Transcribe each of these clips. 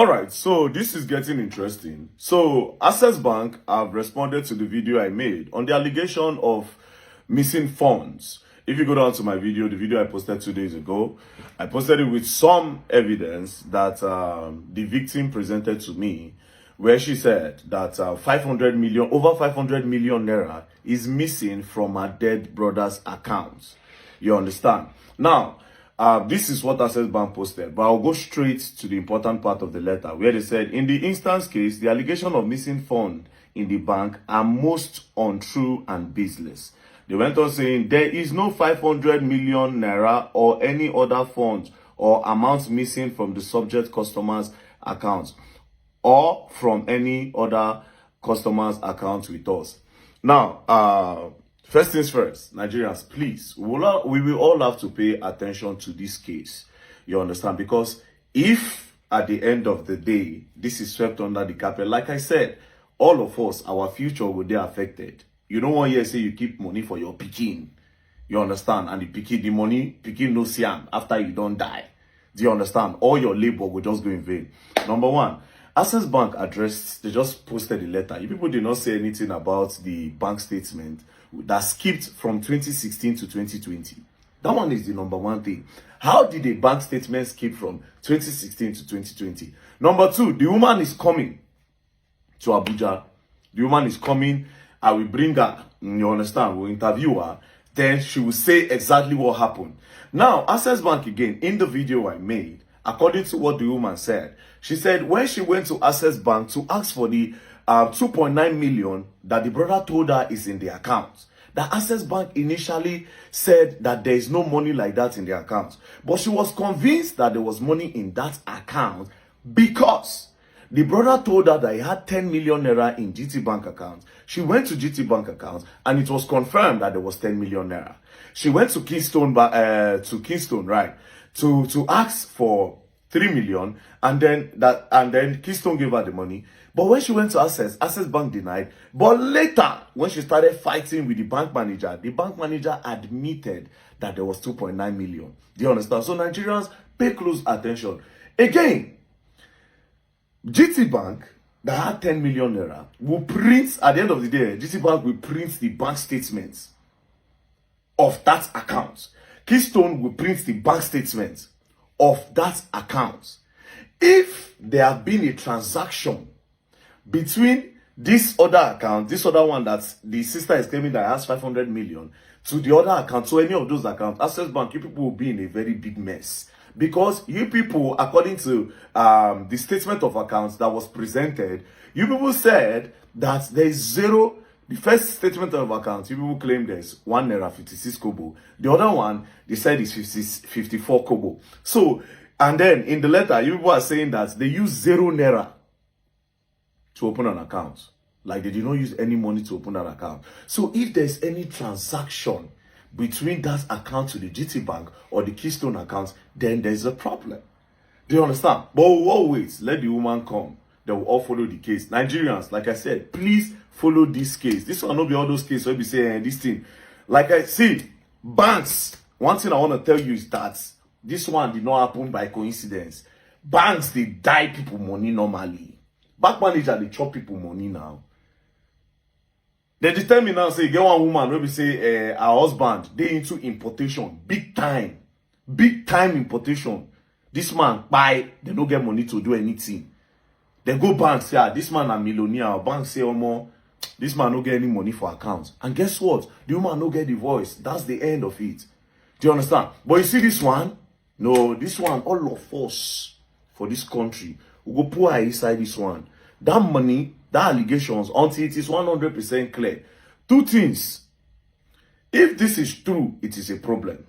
All right, so this is getting interesting. So Access Bank have responded to the video I made on the allegation of missing funds. If you go down to my video, the video I posted 2 days ago, I posted it with some evidence that the victim presented to me, where she said that 500 million, over 500 million naira is missing from her dead brother's accounts. You understand? Now, this is what Access Bank posted, but I'll go straight to the important part of the letter, where they said, in the instance case, the allegation of missing fund in the bank are most untrue and baseless. They went on saying, there is no 500 million naira or any other funds or amounts missing from the subject customer's accounts or from any other customer's account with us. Now, first things first, Nigerians, please, we will all have to pay attention to this case. You understand? Because if at the end of the day, this is swept under the carpet, like I said, all of us, our future will be affected. You don't want to say you keep money for your pikin. You understand? And the money, pikin no see am after you don't die. Do you understand? All your labor will just go in vain. Number one, Access Bank addressed, they just posted the letter. You people did not say anything about the bank statement that skipped from 2016 to 2020. That one is the number one thing. How did a bank statement skip from 2016 to 2020? Number two, the woman is coming to Abuja. The woman is coming. I will bring her. You understand? We'll interview her. Then she will say exactly what happened. Now, Access Bank again, in the video I made, according to what the woman said, she said when she went to Access Bank to ask for the 2.9 million that the brother told her is in the account, the Access Bank initially said that there is no money like that in the account. But she was convinced that there was money in that account because the brother told her that he had 10 million naira in GT Bank account. She went to GT Bank account and it was confirmed that there was 10 million naira. She went to Keystone, right, to ask for 3 million, and then Keystone gave her the money. But when she went to Access Bank denied. But later, when she started fighting with the bank manager admitted that there was 2.9 million. Do you understand? So Nigerians, pay close attention. Again, GT Bank that had 10 million naira will print, at the end of the day, GT Bank will print the bank statements of that account. Keystone will print the bank statements of that account. If there have been a transaction between this other account, this other one that the sister is claiming that has 500 million, to the other account, to any of those accounts, Access Bank, you people will be in a very big mess. Because you people, according to the statement of accounts that was presented, you people said that there is zero. The first statement of accounts, you people claim there's 1 naira 56 kobo. The other one, they said is 54 kobo. So, and then in the letter, you people are saying that they use 0 naira to open an account. Like they did not use any money to open an account. So if there's any transaction between that account to the GT Bank or the Keystone account, then there's a problem. Do you understand? But we'll wait. Let the woman come. They will all follow the case. Nigerians, like I said, please follow this case. This will not be all those cases where we say this thing. Like I see, banks, one thing I want to tell you is that this one did not happen by coincidence. Banks, they die people money normally. Bank manager, they chop people money now. They determine now, say, get one woman, maybe say, her husband, they into importation, big time importation. This man buy, they don't get money to do anything. They go bank, say, this man a millionaire. Bank say, this man don't get any money for accounts. And guess what? The woman don't get the voice. That's the end of it. Do you understand? But you see this one? No, this one, all of us for this country, we go pour inside this one. That money, that allegations, until it is 100% clear. Two things. If this is true, it is a problem.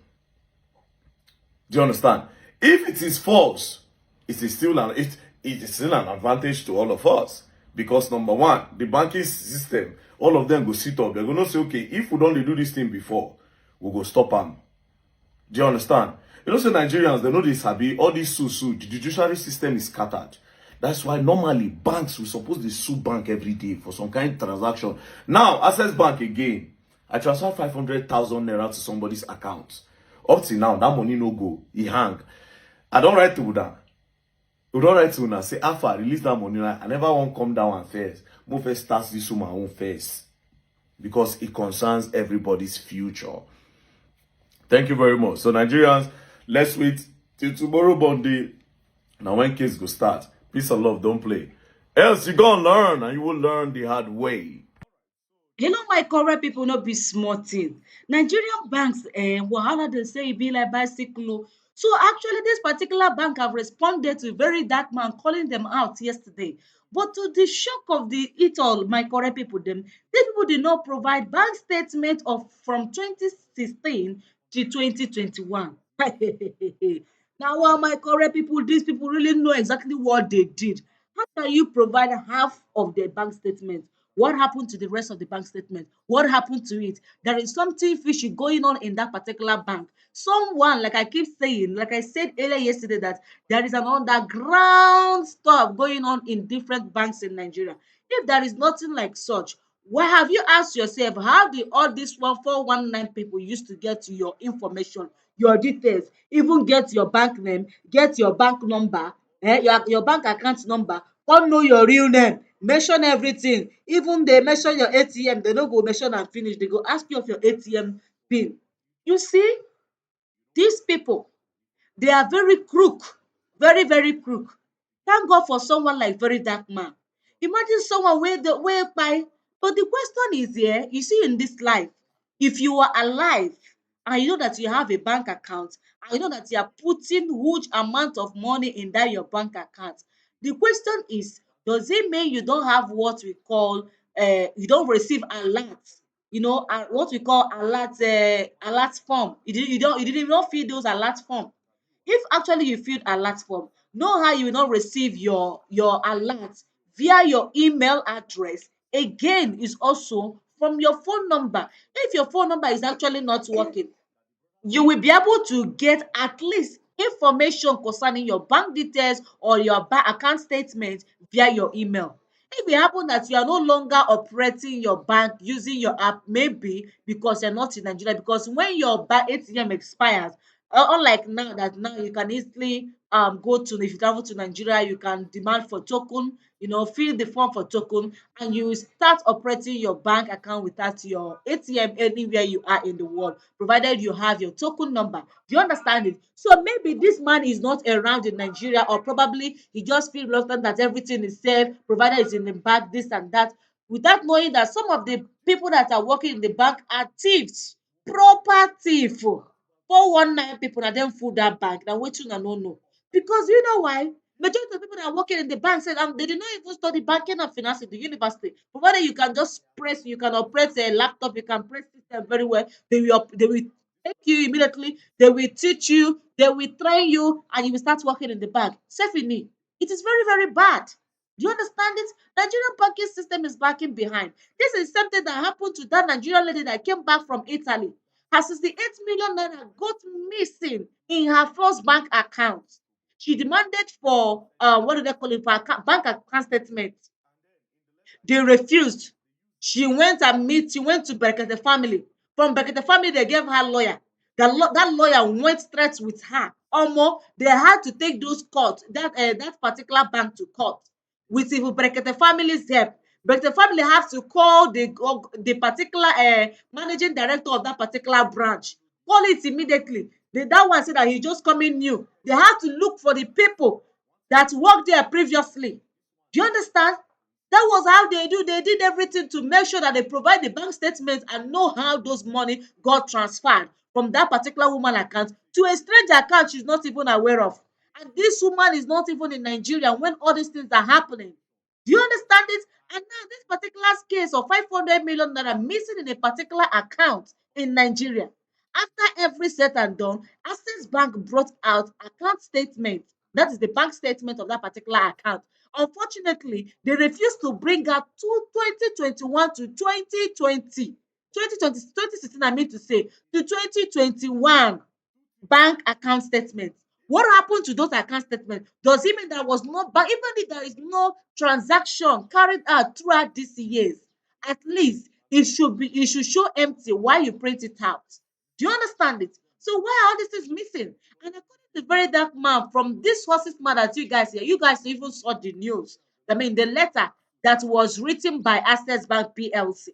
Do you understand? If it is false, it is still an advantage to all of us. Because number one, the banking system, all of them go sit up. They're going to say, okay, if we don't do this thing before, we'll go stop them. Do you understand? You know, so Nigerians, they know this happy, all this sue. The judiciary system is scattered. That's why normally banks, we suppose they sue bank every day for some kind of transaction. Now, Access Bank again, I transfer 500,000 naira to somebody's account. Up till now, that money no go. He hang. I don't write to that. We don't write to una say Alpha release that money. I never want come down and first. Move first start this woman own first because it concerns everybody's future. Thank you very much. So Nigerians, let's wait till tomorrow Monday. Now when kids go start, peace and love, don't play. Else you gonna learn and you will learn the hard way. Hello my correct people, no be small thing. Nigerian banks wahala dey say e be like bicycle o. So actually this particular bank have responded to Verydarkman calling them out yesterday. But to the shock of the it all, my correct people dem, these people did not provide bank statement of from 2016 to 2021. Now my correct people, these people really know exactly what they did. How can you provide half of the bank statement? What happened to the rest of the bank statement? What happened to it? There is something fishy going on in that particular bank. Someone, like I keep saying, like I said earlier yesterday, that there is an underground stuff going on in different banks in Nigeria. If there is nothing like such, why have you asked yourself how did all these 419 people used to get to your information, your details, even get your bank name, get your bank number, your bank account number, come know your real name, mention everything, even they mention your ATM, they no go mention and finish, they go ask you of your ATM pin. You see, these people, they are very crook, very, very crook. Thank God for someone like Verydarkman. Imagine someone where the way by. But the question is here, you see in this life, if you are alive and you know that you have a bank account and you know that you are putting huge amount of money in that your bank account, the question is, does it mean you don't have what we call you don't receive alert? What we call alert form. You didn't even fill those alert form. If actually you filled alert form, know how you will not receive your alert via your email address. Again, is also from your phone number. If your phone number is actually not working, you will be able to get at least information concerning your bank details or your bank account statement via your email. If it happen that you are no longer operating your bank using your app, maybe because you're not in Nigeria, because when your bank ATM expires, unlike now that now you can easily go to, if you travel to Nigeria, you can demand for token, fill the form for token, and you will start operating your bank account without your ATM anywhere you are in the world, provided you have your token number. Do you understand it? So maybe this man is not around in Nigeria, or probably he just feel reluctant that everything is safe, provided it's in the bank, this and that, without knowing that some of the people that are working in the bank are thieves, proper thief. 419 people na dem full that bank. Na wetin una no know. Because you know why? Majority of people that are working in the bank said they did not even study banking and finance in the university. Provided you can just press, you can operate a laptop, you can press system very well. They will take you immediately. They will teach you. They will train you, and you will start working in the bank. Safely, it is very very bad. Do you understand it? Nigerian banking system is backing behind. This is something that happened to that Nigerian lady that came back from Italy. Her 68 million naira got missing in her first bank account. She demanded for what do they call it, for bank account statement. They refused. She went to Bekete family. From Bekete family, they gave her lawyer. That lawyer went straight with her. Almost they had to take those court, that particular bank to court with even Bekete family's help. Bekete family have to call the particular managing director of that particular branch. Call it immediately. That one said that he just coming new. They have to look for the people that worked there previously. Do you understand? That was how they do. They did everything to make sure that they provide the bank statements and know how those money got transferred from that particular woman account to a stranger account she's not even aware of. And this woman is not even in Nigeria when all these things are happening. Do you understand it? And now this particular case of 500 million naira missing in a particular account in Nigeria. After every said and done, Access Bank brought out account statement. That is the bank statement of that particular account. Unfortunately, they refused to bring out 2021 to 2020, 2016, I mean to say, to 2021 bank account statement. What happened to those account statements? Does it mean there was no bank, even if there is no transaction carried out throughout these years? At least it should show empty while you print it out. Do you understand it? So why are all these things missing? And according The very dark man from this horse's mouth that you guys hear. You guys even saw the news. I mean, the letter that was written by Access Bank PLC.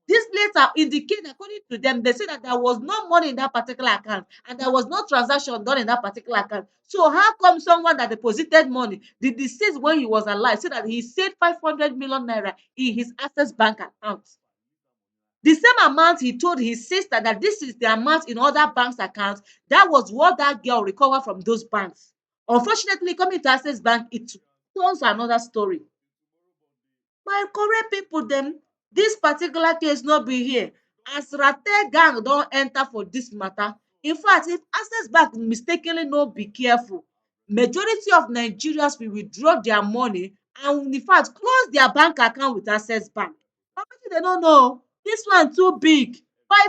This letter indicates, according to them, they say that there was no money in that particular account and there was no transaction done in that particular account. So how come someone that deposited money, the deceased when he was alive, said that he saved 500 million naira in his Access Bank account? The same amount he told his sister that this is the amount in other banks' accounts, that was what that girl recovered from those banks. Unfortunately, coming to Access Bank, it tells another story. My correct people dem, this particular case no be here. As Rate gang don enter for this matter. In fact, if Access Bank mistakenly no be careful, majority of Nigerians will withdraw their money and in fact close their bank account with Access Bank. But wetin dem no know, this one too big.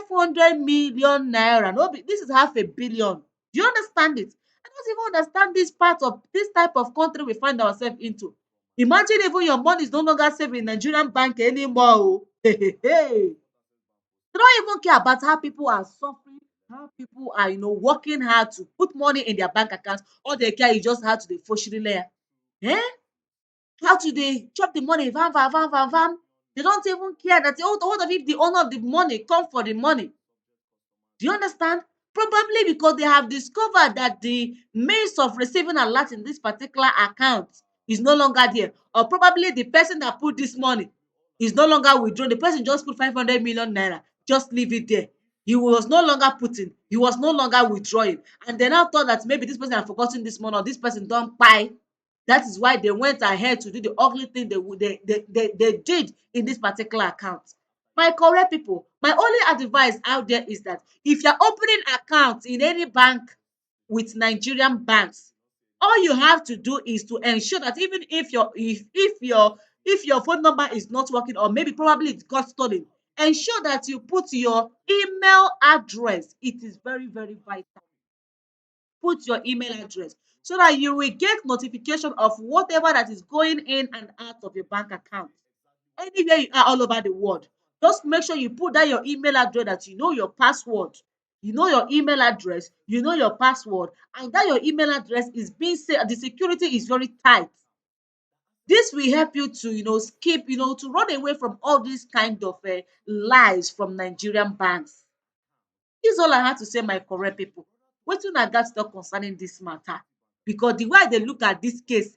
500 million naira, no be, this is half a billion. Do you understand it? I don't even understand this part of this type of country we find ourselves into. Imagine even your money is no longer safe in Nigerian bank anymore. Oh. They don't even care about how people are suffering, how people are, working hard to put money in their bank accounts. All they care is just how to dey foshiri layer. Eh? How to dey chop the money, vam, vam, vam, vam, vam. They don't even care that, oh, what if the owner of the money come for the money? Do you understand? Probably because they have discovered that the means of receiving alert in this particular account is no longer there. Or probably the person that put this money is no longer withdrawn. The person just put 500 million naira, just leave it there. He was no longer putting, he was no longer withdrawing. And they now thought that maybe this person had forgotten this money or this person don't buy. That is why they went ahead to do the ugly thing they did in this particular account. My correct people, my only advice out there is that if you're opening account in any bank with Nigerian banks, all you have to do is to ensure that even if your phone number is not working or maybe probably it got stolen, ensure that you put your email address. It is very, very vital. Put your email address so that you will get notification of whatever that is going in and out of your bank account. Anywhere you are all over the world, just make sure you put that your email address, that you know your password, you know your email address, you know your password, and that your email address is being safe, the security is very tight. This will help you to skip, to run away from all these kind of lies from Nigerian banks. Dis all I had to say, my correct pipu. Wetin una gat talk concerning dis matter? Because the way I dey look at dis case,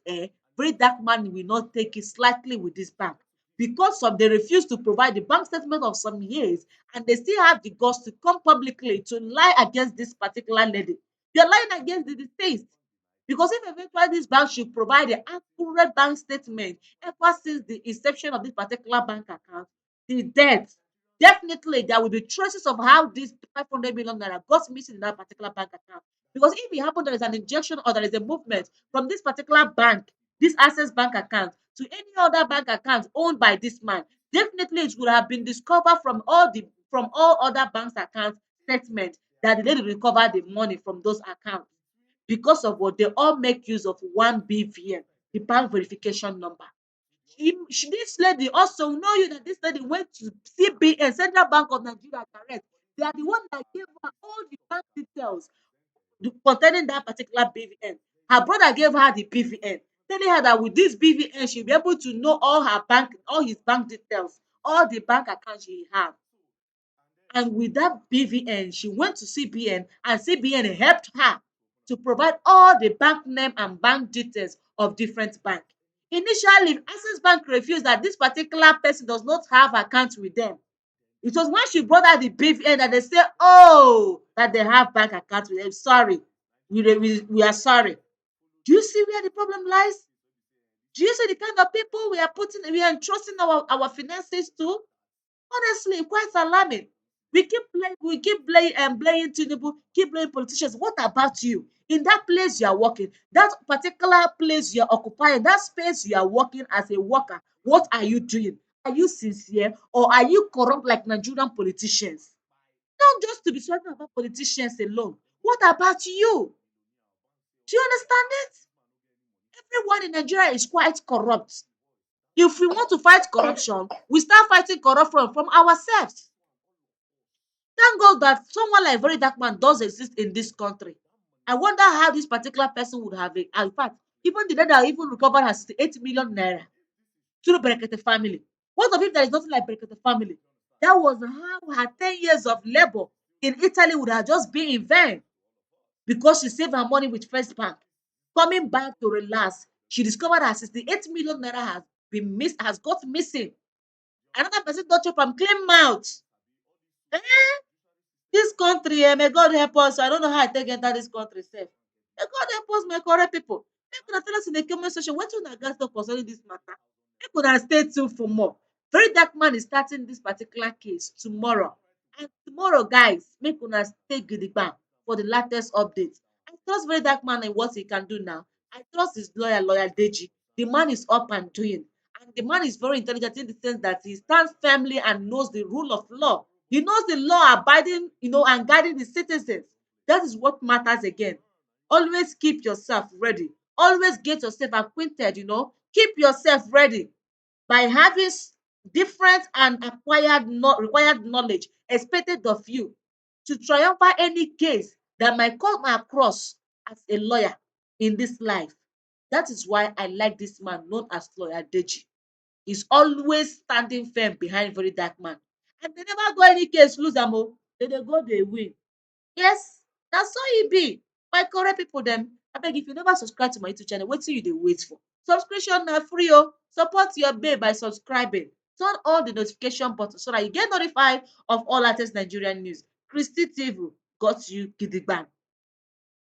Verydarkman will not take it slightly with dis bank, because some dey refuse to provide the bank statement of some years and they still have the guts to come publicly to lie against dis particular lady. They are lying against the deceased. Because if eventually dis bank should provide an accurate bank statement ever since the inception of dis particular bank account till death, definitely there will be traces of how dis 500 million naira got missing in dat particular bank account. Because if e happen there is an injection or there is a movement from dis particular bank, dis Access Bank account, to any other bank account owned by dis man, definitely it would have been discovered from all other banks account statement that the lady recover the money from those accounts. Because of what, they all make use of one BVN, the bank verification number. This lady also know you that this lady went to CBN, Central Bank of Nigeria direct. They are the one that gave her all the bank details containing that particular BVN. Her brother gave her the BVN, telling her that with this BVN she'll be able to know all his bank details, all the bank accounts she have. And with that BVN, she went to CBN and CBN helped her to provide all the bank name and bank details of different banks. Initially, Access Bank refused that this particular person does not have account with them. It was when she brought out the BVN that they say, oh, that they have bank account with them. Sorry, we are sorry. Do you see where the problem lies? Do you see the kind of people we are entrusting our finances to? Honestly, quite alarming. We keep blaming Tinubu, keep blaming politicians. What about you? In that place you are working, that particular place you are occupying, that space you are working as a worker, what are you doing? Are you sincere or are you corrupt like Nigerian politicians? Not just to be talking about politicians alone. What about you? Do you understand it? Everyone in Nigeria is quite corrupt. If we want to fight corruption, we start fighting corruption from ourselves. Thank God that someone like Verydarkman does exist in this country. I wonder how this particular person would have it. In fact, even the dad even recovered her 68 million naira through Berekete family. What of if there is nothing like Berekete family? That was how her 10 years of labor in Italy would have just been in vain because she saved her money with First Bank. Coming back to relax, she discovered her 68 million naira has got missing. Another person don't chop am clean mouth. Eh? This country, may God help us. I don't know how I take enter this country sef. May God help us, my correct people. Make una tell us in the comment section wetin una gat talk concerning this matter. Make una stay tuned for more. Verydarkman is starting this particular case tomorrow. And tomorrow, guys, make una stay gidigba for the latest updates. I trust Verydarkman and what he can do now. I trust his lawyer Deji. The man is up and doing. And the man is very intelligent in the sense that he stands firmly and knows the rule of law. He knows the law abiding, and guiding the citizens. That is what matters again. Always keep yourself ready. Always get yourself acquainted, Keep yourself ready by having different and required knowledge expected of you to triumph any case that might come across as a lawyer in this life. That is why I like this man known as Lawyer Deji. He's always standing firm behind Verydarkman. And they never go any case lose am o. They dey go dey win. Yes, na so e be. My correct pipu dem, abeg if you never subscribe to my YouTube channel, wetin you dey wait for? Subscription na free o. Support your babe by subscribing. Turn on the notification button so that you get notified of all latest Nigerian news. Christy TV got you gidigba.